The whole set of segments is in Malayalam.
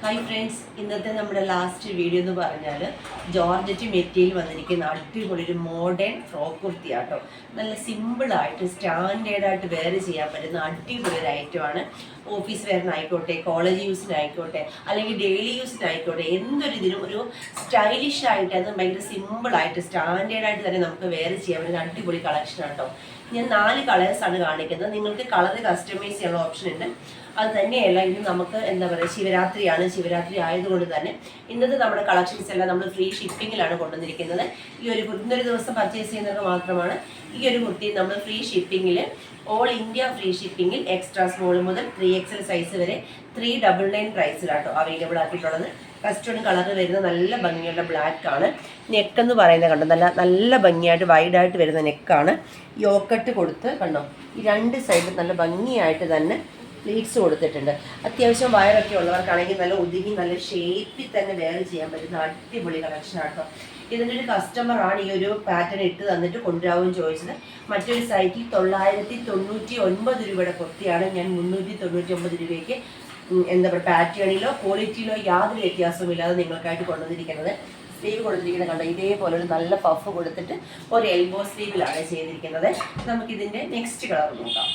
ഹായ് ഫ്രണ്ട്സ്, ഇന്നത്തെ നമ്മുടെ ലാസ്റ്റ് വീഡിയോ എന്ന് പറഞ്ഞാൽ ജോർജറ്റ് മെറ്റീരിയൽ വന്നിരിക്കുന്ന അടിപൊളി ഒരു മോഡേൺ ഫ്രോക്ക് കുർത്തിയാട്ടോ. നല്ല സിമ്പിളായിട്ട് സ്റ്റാൻഡേർഡായിട്ട് വെയർ ചെയ്യാൻ പറ്റുന്ന അടിപൊളി ഒരു ഐറ്റമാണ്. ഓഫീസ് വെയറിനായിക്കോട്ടെ, കോളേജ് യൂസിനായിക്കോട്ടെ, അല്ലെങ്കിൽ ഡെയിലി യൂസിനായിക്കോട്ടെ, എന്തൊരിതിനും ഒരു സ്റ്റൈലിഷ് ആയിട്ട് അത് ഭയങ്കര സിമ്പിളായിട്ട് സ്റ്റാൻഡേർഡായിട്ട് തന്നെ നമുക്ക് വെയർ ചെയ്യാൻ പറ്റുന്ന അടിപൊളി കളക്ഷൻ ആട്ടോ. ഞാൻ 4 കളേഴ്സാണ് കാണിക്കുന്നത്. നിങ്ങൾക്ക് കളർ കസ്റ്റമൈസ് ചെയ്യാനുള്ള ഓപ്ഷൻ ഉണ്ട്. അത് തന്നെയല്ല, ഇന്ന് നമുക്ക് എന്താ പറയുക, ശിവരാത്രിയാണ്. ശിവരാത്രി ആയതുകൊണ്ട് തന്നെ ഇന്നത്തെ നമ്മുടെ കളക്ഷൻസ് എല്ലാം നമ്മൾ ഫ്രീ ഷിപ്പിങ്ങിലാണ് കൊണ്ടുവന്നിരിക്കുന്നത്. ഇന്നൊരു ദിവസം പർച്ചേസ് ചെയ്യുന്നവർക്ക് മാത്രമാണ് ഈ ഒരു കുർത്തി നമ്മൾ ഫ്രീ ഷിപ്പിങ്ങിൽ, ഓൾ ഇന്ത്യ ഫ്രീ ഷിപ്പിങ്ങിൽ എക്സ്ട്രാ സ്മോൾ മുതൽ 3XL സൈസ് വരെ 399 പ്രൈസിലാട്ടോ അവൈലബിൾ ആക്കിയിട്ടുള്ളത്. ഫസ്റ്റ് ഒരു കളർ വരുന്ന നല്ല ഭംഗിയുള്ള ബ്ലാക്ക് ആണ്. നെക്ക് എന്ന് പറയുന്നത് കണ്ടോ, നല്ല ഭംഗിയായിട്ട് വൈഡായിട്ട് വരുന്ന നെക്കാണ്. യോക്കട്ട് കൊടുത്ത് കണ്ടോ, ഈ 2 സൈഡിൽ നല്ല ഭംഗിയായിട്ട് തന്നെ പ്ലീറ്റ്സ് കൊടുത്തിട്ടുണ്ട്. അത്യാവശ്യം വയറൊക്കെ ഉള്ളവർക്കാണെങ്കിൽ നല്ല ഒതുങ്ങി നല്ല ഷേപ്പിൽ തന്നെ വെയർ ചെയ്യാൻ പറ്റുന്ന അടിപൊളി കളക്ഷൻ ആട്ടോ. ഇതിൻ്റെ ഒരു കസ്റ്റമറാണ് ഈ ഒരു പാറ്റേൺ ഇട്ട് തന്നിട്ട് കൊണ്ടുവരാമെന്ന് ചോദിച്ചത്. മറ്റൊരു സൈറ്റിൽ 999 രൂപയുടെ കുർത്തിയാണ് ഞാൻ 399 രൂപയ്ക്ക് എന്താ പറയുക, പാറ്റേണിലോ ക്വാളിറ്റിയിലോ യാതൊരു വ്യത്യാസവും ഇല്ലാതെ നിങ്ങൾക്കായിട്ട് കൊണ്ടുവന്നിരിക്കുന്നത്. സ്ലീവ് കൊടുത്തിരിക്കുന്നത് കണ്ടോ, ഇതേപോലെ ഒരു നല്ല പഫ് കൊടുത്തിട്ട് ഒരു എൽബോ സ്ലീവിലാണ് ചെയ്തിരിക്കുന്നത്. നമുക്കിതിൻ്റെ നെക്സ്റ്റ് കളർ നോക്കാം.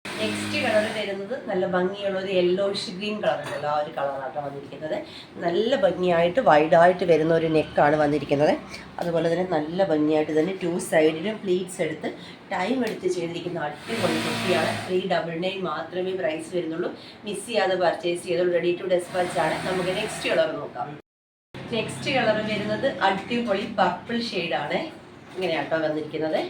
നെക്സ്റ്റ് കളർ വരുന്നത് നല്ല ഭംഗിയുള്ള ഒരു യെല്ലോയിഷ് ഗ്രീൻ കളർ ഉണ്ടല്ലോ, ആ ഒരു കളറാണ് വന്നിരിക്കുന്നത്. നല്ല ഭംഗിയായിട്ട് വൈഡായിട്ട് വരുന്ന ഒരു നെക്കാണ് വന്നിരിക്കുന്നത്. അതുപോലെ തന്നെ നല്ല ഭംഗിയായിട്ട് തന്നെ 2 സൈഡിലും പ്ലീറ്റ്സ് എടുത്ത് ടൈം എടുത്ത് ചെയ്തിരിക്കുന്ന അടിപൊളി കുർത്തിയാണ്. 399 മാത്രമേ പ്രൈസ് വരുന്നുള്ളൂ. മിസ് ചെയ്യാതെ പർച്ചേസ് ചെയ്തോളൂ. റെഡി ടു ഡെസ്പാച്ച് ആണ്. നമുക്ക് നെക്സ്റ്റ് കളർ നോക്കാം. നെക്സ്റ്റ് കളർ വരുന്നത് അടിപൊളി പർപ്പിൾ ഷെയ്ഡാണ്. ഇങ്ങനെയാട്ടോ വന്നിരിക്കുന്നത്.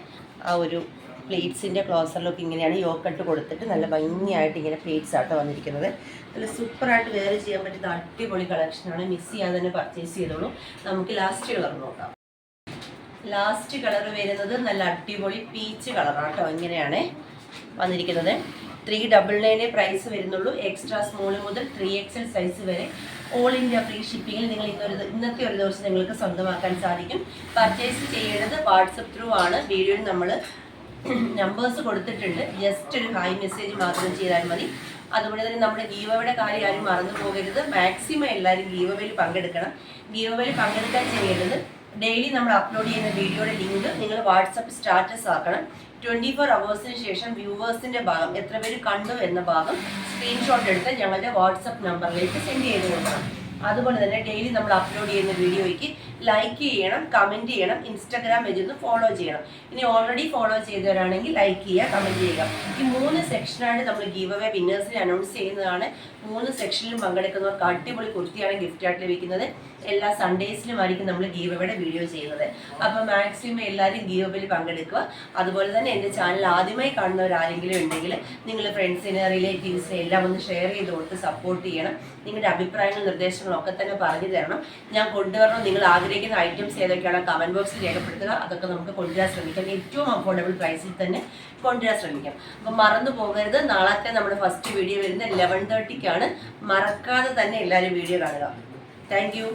ആ ഒരു പ്ലേറ്റ്സിൻ്റെ ക്ലോസർ ലുക്ക് ഇങ്ങനെയാണ്. യോക്കട്ട് കൊടുത്തിട്ട് നല്ല ഭംഗിയായിട്ട് ഇങ്ങനെ പ്ലേറ്റ്സ് ആട്ടോ വന്നിരിക്കുന്നത്. നല്ല സൂപ്പറായിട്ട് വെയർ ചെയ്യാൻ പറ്റുന്ന അടിപൊളി കളക്ഷനാണ്. മിസ് ചെയ്യാതെ തന്നെ പർച്ചേസ് ചെയ്തോളൂ. നമുക്ക് ലാസ്റ്റ് കളർ നോക്കാം. ലാസ്റ്റ് കളർ വരുന്നത് നല്ല അടിപൊളി പീച്ച് കളറാണ് കേട്ടോ. ഇങ്ങനെയാണ് വന്നിരിക്കുന്നത്. 399 പ്രൈസ് വരുന്നുള്ളൂ. എക്സ്ട്രാ സ്മോൾ മുതൽ 3XL സൈസ് വരെ ഓൾ ഇന്ത്യ ഫ്രീ ഷിപ്പിങ്ങിൽ നിങ്ങൾ ഇന്നത്തെ ഒരു ദിവസം നിങ്ങൾക്ക് സ്വന്തമാക്കാൻ സാധിക്കും. പർച്ചേസ് ചെയ്യേണ്ടത് വാട്സപ്പ് ത്രൂ ആണ്. വീഡിയോയിൽ നമ്മൾ നമ്പേഴ്സ് കൊടുത്തിട്ടുണ്ട്. ജസ്റ്റ് ഒരു ഹായ് മെസ്സേജ് മാത്രം ചെയ്താൽ മതി. അതുപോലെ തന്നെ നമ്മുടെ ഗീവവേയുടെ കാര്യം ആരും മറന്നു പോകരുത്. മാക്സിമം എല്ലാവരും ഗീവവേയിൽ പങ്കെടുക്കണം. ഗീവവേയിൽ പങ്കെടുക്കാൻ ചെയ്യേണ്ടത് ഡെയിലി നമ്മൾ അപ്ലോഡ് ചെയ്യുന്ന വീഡിയോയുടെ ലിങ്ക് നിങ്ങൾ വാട്സപ്പ് സ്റ്റാറ്റസ് ആക്കണം. 24 അവേഴ്സിന് ശേഷം വ്യൂവേഴ്സിൻ്റെ ഭാഗം എത്ര പേര് കണ്ടു എന്ന ഭാഗം സ്ക്രീൻഷോട്ട് എടുത്ത് ഞങ്ങളുടെ വാട്സപ്പ് നമ്പറിലേക്ക് സെൻഡ് ചെയ്ത് കൊടുക്കണം. അതുപോലെ തന്നെ ഡെയിലി നമ്മൾ അപ്ലോഡ് ചെയ്യുന്ന വീഡിയോയ്ക്ക് ലൈക്ക് ചെയ്യണം, കമൻറ്റ് ചെയ്യണം, ഇൻസ്റ്റാഗ്രാം പേജിൽ നിന്ന് ഫോളോ ചെയ്യണം. ഇനി ഓൾറെഡി ഫോളോ ചെയ്തവരാണെങ്കിൽ ലൈക്ക് ചെയ്യുക, കമൻറ്റ് ചെയ്യുക. ഈ 3 സെക്ഷനായിട്ട് നമ്മൾ ഗീവ് അവേ വിന്നേഴ്സിനെ അനൗൺസ് ചെയ്യുന്നതാണ്. 3 സെക്ഷനിലും പങ്കെടുക്കുന്നവർക്ക് അടിപൊളി കുർത്തിയാണ് ഗിഫ്റ്റായിട്ട് ലഭിക്കുന്നത്. എല്ലാ സൺഡേസിലുമായിരിക്കും നമ്മൾ ഗീവ് അവേയുടെ വീഡിയോ ചെയ്യുന്നത്. അപ്പോൾ മാക്സിമം എല്ലാവരും ഗീവ് അവേയിൽ പങ്കെടുക്കുക. അതുപോലെ തന്നെ എൻ്റെ ചാനൽ ആദ്യമായി കാണുന്നവരാരെങ്കിലും ഉണ്ടെങ്കിൽ നിങ്ങൾ ഫ്രണ്ട്സിന്, റിലേറ്റീവ്സിനെ എല്ലാം ഒന്ന് ഷെയർ ചെയ്ത് കൊടുത്ത് സപ്പോർട്ട് ചെയ്യണം. നിങ്ങളുടെ അഭിപ്രായങ്ങളും നിർദ്ദേശങ്ങളും ഒക്കെ തന്നെ പറഞ്ഞു തരണം. ഞാൻ കൊണ്ടുവരണം നിങ്ങൾ ആഗ്രഹിക്കുന്ന ഐറ്റംസ് ഏതൊക്കെയാണ് കമൻറ്റ് ബോക്സിൽ രേഖപ്പെടുത്തുക. അതൊക്കെ നമുക്ക് കൊണ്ടുവരാൻ ശ്രമിക്കാം. ഏറ്റവും അഫോർഡബിൾ പ്രൈസിൽ തന്നെ കൊണ്ടുവരാൻ ശ്രമിക്കാം. അപ്പം മറന്നു പോകരുത്. നാളത്തെ നമ്മുടെ ഫസ്റ്റ് വീഡിയോ വരുന്നത് 11:30-ക്കാണ്. മറക്കാതെ തന്നെ എല്ലാവരും വീഡിയോ കാണുക. Thank you.